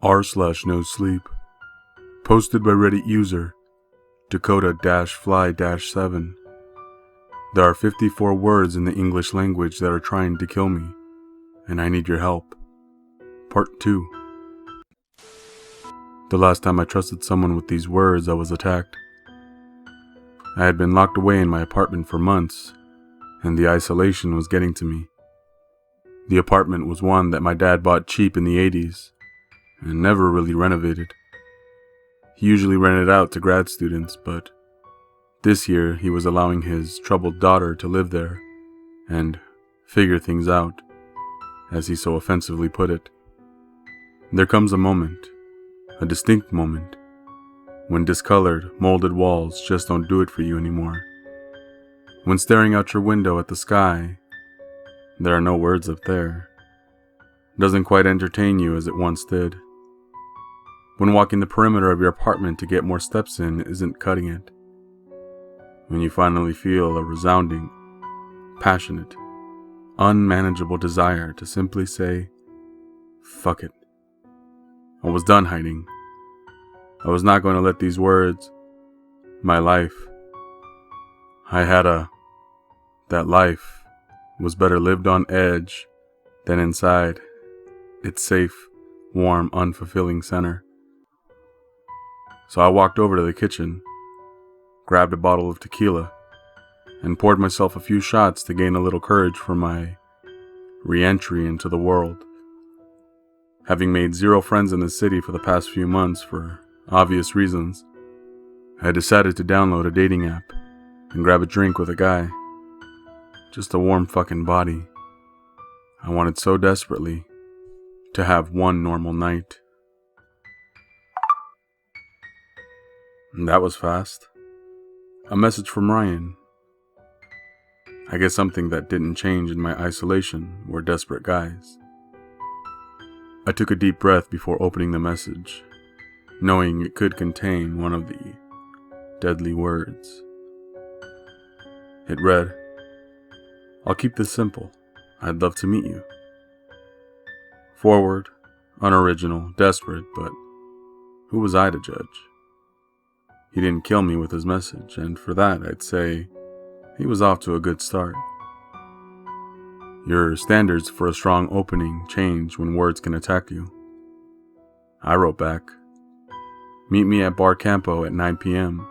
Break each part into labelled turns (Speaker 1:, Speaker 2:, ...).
Speaker 1: r/Nosleep. Posted by Reddit user Dakota-Fly-7. There are 54 words in the English language that are trying to kill me, and I need your help. Part 2. The last time I trusted someone with these words, I was attacked. I had been locked away in my apartment for months, and the isolation was getting to me. The apartment was one that my dad bought cheap in the 80s, and never really renovated. He usually rented out to grad students, but this year he was allowing his troubled daughter to live there and figure things out, as he so offensively put it. There comes a moment, a distinct moment, when discolored, molded walls just don't do it for you anymore. When staring out your window at the sky, there are no words up there. It doesn't quite entertain you as it once did. When walking the perimeter of your apartment to get more steps in isn't cutting it. When you finally feel a resounding, passionate, unmanageable desire to simply say, fuck it. I was done hiding. I was not going to let these words, my life, that life was better lived on edge than inside its safe, warm, unfulfilling center. So I walked over to the kitchen, grabbed a bottle of tequila, and poured myself a few shots to gain a little courage for my re-entry into the world. Having made 0 friends in the city for the past few months for obvious reasons, I decided to download a dating app and grab a drink with a guy. Just a warm fucking body. I wanted so desperately to have one normal night. And that was fast. A message from Ryan. I guess something that didn't change in my isolation were desperate guys. I took a deep breath before opening the message, knowing it could contain one of the deadly words. It read, "I'll keep this simple. I'd love to meet you." Forward, unoriginal, desperate, but who was I to judge? He didn't kill me with his message, and for that I'd say he was off to a good start. Your standards for a strong opening change when words can attack you. I wrote back, "Meet me at Bar Campo at 9 p.m.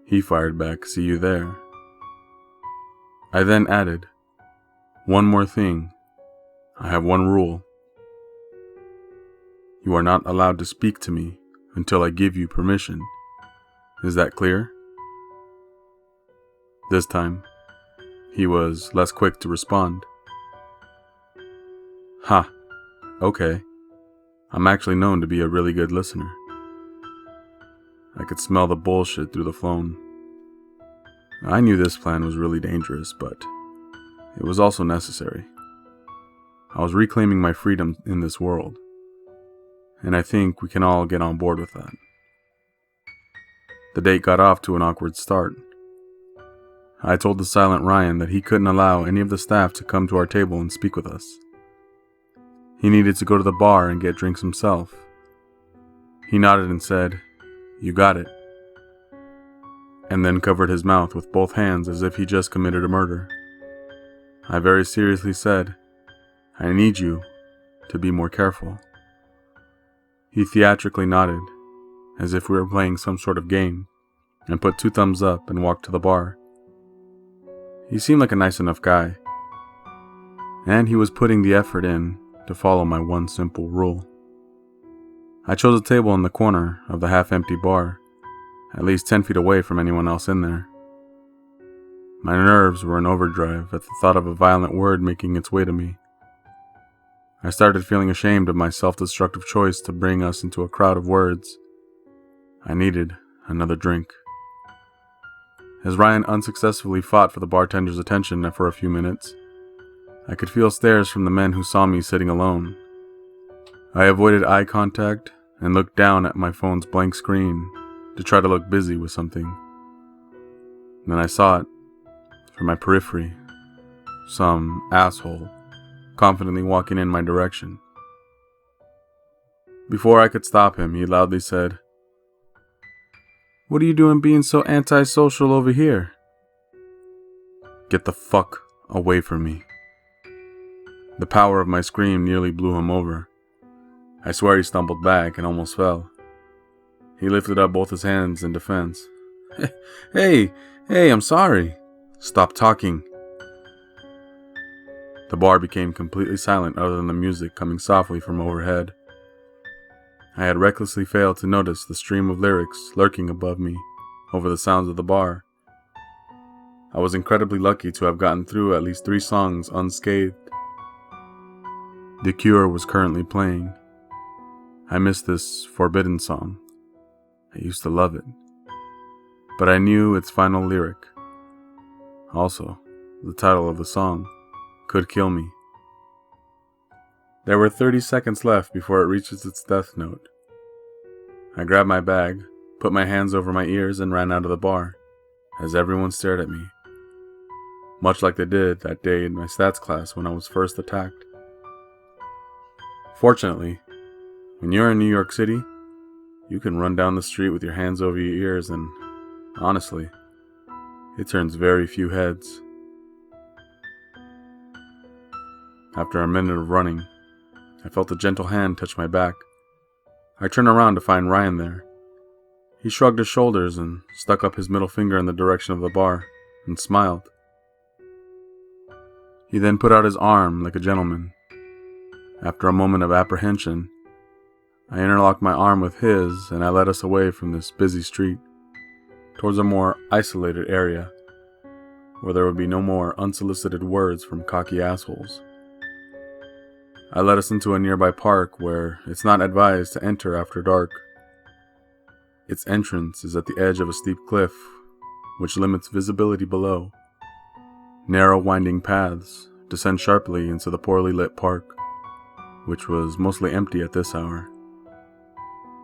Speaker 1: He fired back, "See you there." I then added, "One more thing. I have one rule. You are not allowed to speak to me until I give you permission. Is that clear?" This time, he was less quick to respond. "Ha, okay. I'm actually known to be a really good listener." I could smell the bullshit through the phone. I knew this plan was really dangerous, but it was also necessary. I was reclaiming my freedom in this world, and I think we can all get on board with that. The date got off to an awkward start. I told the silent Ryan that he couldn't allow any of the staff to come to our table and speak with us. He needed to go to the bar and get drinks himself. He nodded and said, "You got it," and then covered his mouth with both hands as if he just committed a murder. I very seriously said, "I need you to be more careful." He theatrically nodded, as if we were playing some sort of game, and put 2 thumbs up and walked to the bar. He seemed like a nice enough guy, and he was putting the effort in to follow my one simple rule. I chose a table in the corner of the half-empty bar, at least 10 feet away from anyone else in there. My nerves were in overdrive at the thought of a violent word making its way to me. I started feeling ashamed of my self-destructive choice to bring us into a crowd of words. I needed another drink. As Ryan unsuccessfully fought for the bartender's attention for a few minutes, I could feel stares from the men who saw me sitting alone. I avoided eye contact and looked down at my phone's blank screen to try to look busy with something. Then I saw it, from my periphery, some asshole confidently walking in my direction. Before I could stop him, he loudly said, "What are you doing being so antisocial over here?" "Get the fuck away from me." The power of my scream nearly blew him over. I swear he stumbled back and almost fell. He lifted up both his hands in defense. Hey, I'm sorry." "Stop talking." The bar became completely silent other than the music coming softly from overhead. I had recklessly failed to notice the stream of lyrics lurking above me over the sounds of the bar. I was incredibly lucky to have gotten through at least 3 songs unscathed. The Cure was currently playing. I missed this forbidden song. I used to love it. But I knew its final lyric. Also, the title of the song, Could Kill Me. There were 30 seconds left before it reaches its death note. I grabbed my bag, put my hands over my ears, and ran out of the bar, as everyone stared at me, much like they did that day in my stats class when I was first attacked. Fortunately, when you're in New York City, you can run down the street with your hands over your ears, and honestly, it turns very few heads. After a minute of running, I felt a gentle hand touch my back. I turned around to find Ryan there. He shrugged his shoulders and stuck up his middle finger in the direction of the bar and smiled. He then put out his arm like a gentleman. After a moment of apprehension, I interlocked my arm with his and I led us away from this busy street towards a more isolated area where there would be no more unsolicited words from cocky assholes. I led us into a nearby park where it's not advised to enter after dark. Its entrance is at the edge of a steep cliff, which limits visibility below. Narrow winding paths descend sharply into the poorly lit park, which was mostly empty at this hour.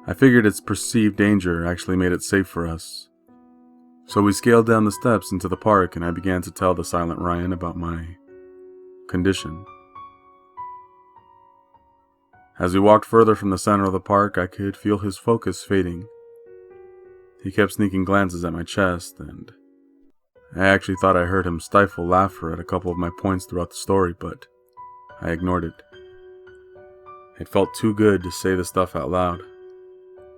Speaker 1: I figured its perceived danger actually made it safe for us. So we scaled down the steps into the park and I began to tell the silent Ryan about my condition. As we walked further from the center of the park, I could feel his focus fading. He kept sneaking glances at my chest, and I actually thought I heard him stifle laughter at a couple of my points throughout the story, but I ignored it. It felt too good to say the stuff out loud,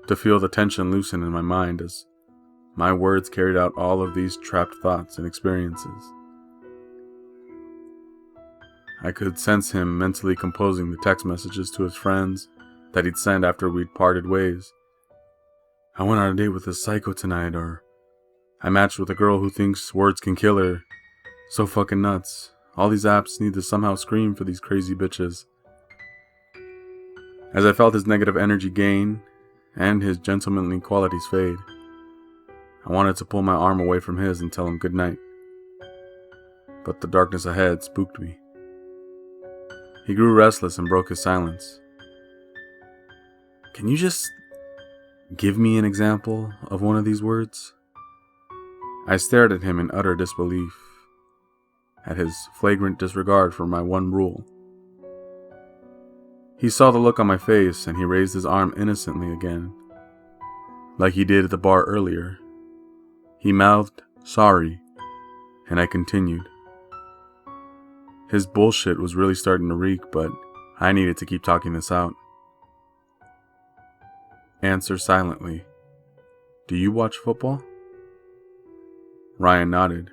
Speaker 1: to feel the tension loosen in my mind as my words carried out all of these trapped thoughts and experiences. I could sense him mentally composing the text messages to his friends that he'd send after we'd parted ways. "I went on a date with a psycho tonight," or "I matched with a girl who thinks words can kill her. So fucking nuts. All these apps need to somehow scream for these crazy bitches." As I felt his negative energy gain and his gentlemanly qualities fade, I wanted to pull my arm away from his and tell him good night. But the darkness ahead spooked me. He grew restless and broke his silence. "Can you just give me an example of one of these words?" I stared at him in utter disbelief, at his flagrant disregard for my one rule. He saw the look on my face and he raised his arm innocently again, like he did at the bar earlier. He mouthed, "Sorry," and I continued. His bullshit was really starting to reek, but I needed to keep talking this out. "Answer silently. Do you watch football?" Ryan nodded.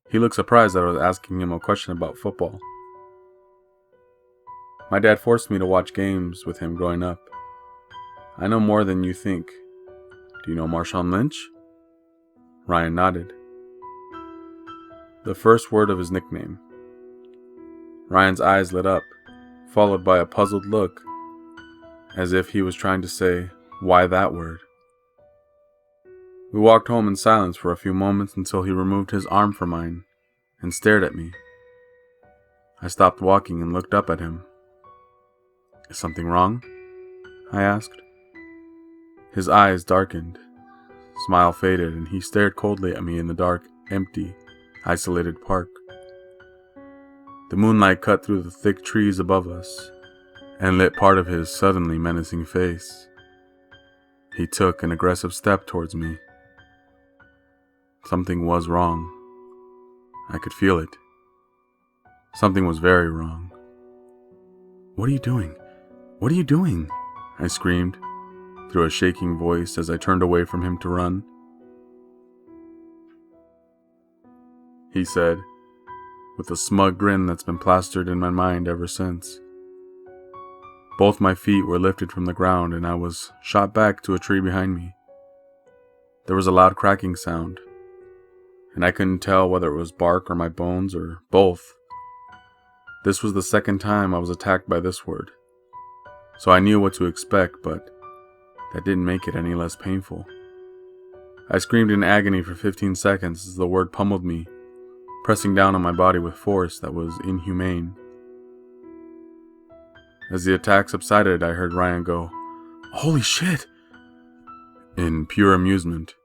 Speaker 1: He looked surprised that I was asking him a question about football. "My dad forced me to watch games with him growing up. I know more than you think. Do you know Marshawn Lynch?" Ryan nodded. The first word of his nickname. Ryan's eyes lit up, followed by a puzzled look, as if he was trying to say, "Why that word?" We walked home in silence for a few moments until he removed his arm from mine and stared at me. I stopped walking and looked up at him. "Is something wrong?" I asked. His eyes darkened, smile faded, and he stared coldly at me in the dark, empty, isolated park. The moonlight cut through the thick trees above us, and lit part of his suddenly menacing face. He took an aggressive step towards me. Something was wrong. I could feel it. Something was very wrong. "What are you doing? What are you doing?" I screamed through a shaking voice as I turned away from him to run. He said, with a smug grin that's been plastered in my mind ever since. Both my feet were lifted from the ground and I was shot back to a tree behind me. There was a loud cracking sound, and I couldn't tell whether it was bark or my bones or both. This was the second time I was attacked by this word, so I knew what to expect, but that didn't make it any less painful. I screamed in agony for 15 seconds as the word pummeled me, pressing down on my body with force that was inhumane. As the attack subsided, I heard Ryan go, "Holy shit!" in pure amusement.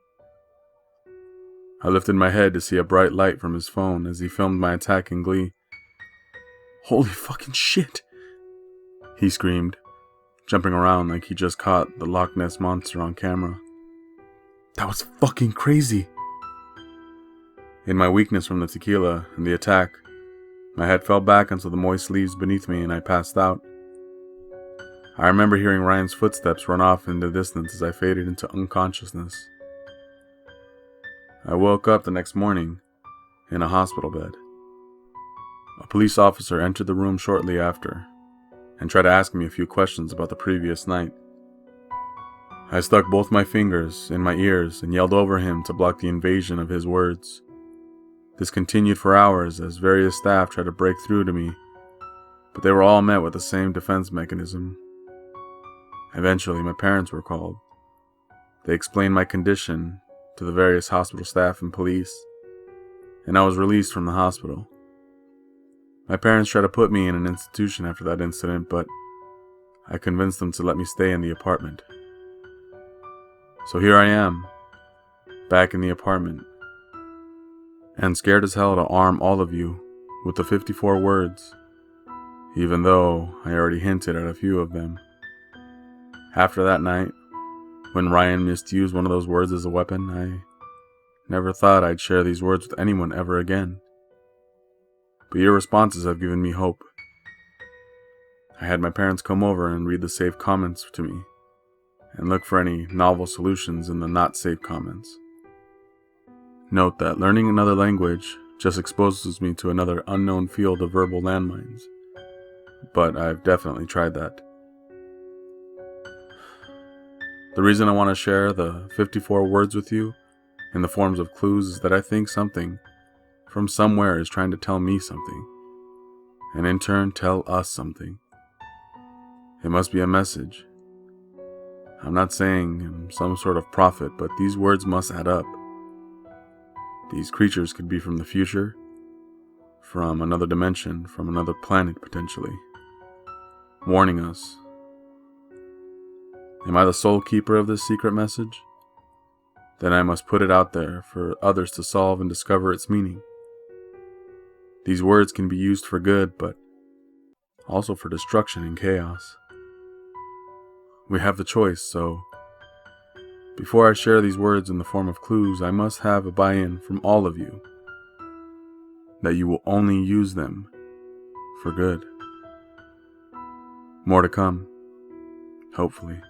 Speaker 1: I lifted my head to see a bright light from his phone as he filmed my attack in glee. "Holy fucking shit!" he screamed, jumping around like he just caught the Loch Ness Monster on camera. "That was fucking crazy." In my weakness from the tequila and the attack, my head fell back onto the moist leaves beneath me and I passed out. I remember hearing Ryan's footsteps run off into the distance as I faded into unconsciousness. I woke up the next morning in a hospital bed. A police officer entered the room shortly after and tried to ask me a few questions about the previous night. I stuck both my fingers in my ears and yelled over him to block the invasion of his words. This continued for hours as various staff tried to break through to me, but they were all met with the same defense mechanism. Eventually, my parents were called. They explained my condition to the various hospital staff and police, and I was released from the hospital. My parents tried to put me in an institution after that incident, but I convinced them to let me stay in the apartment. So here I am, back in the apartment, and scared as hell to arm all of you with the 54 words, even though I already hinted at a few of them. After that night, when Ryan misused one of those words as a weapon, I never thought I'd share these words with anyone ever again. But your responses have given me hope. I had my parents come over and read the safe comments to me, and look for any novel solutions in the not safe comments. Note that learning another language just exposes me to another unknown field of verbal landmines, but I've definitely tried that. The reason I want to share the 54 words with you in the forms of clues is that I think something from somewhere is trying to tell me something, and in turn tell us something. It must be a message. I'm not saying I'm some sort of prophet, but these words must add up. These creatures could be from the future, from another dimension, from another planet potentially, warning us. Am I the sole keeper of this secret message? Then I must put it out there for others to solve and discover its meaning. These words can be used for good, but also for destruction and chaos. We have the choice, so before I share these words in the form of clues, I must have a buy-in from all of you that you will only use them for good. More to come, hopefully.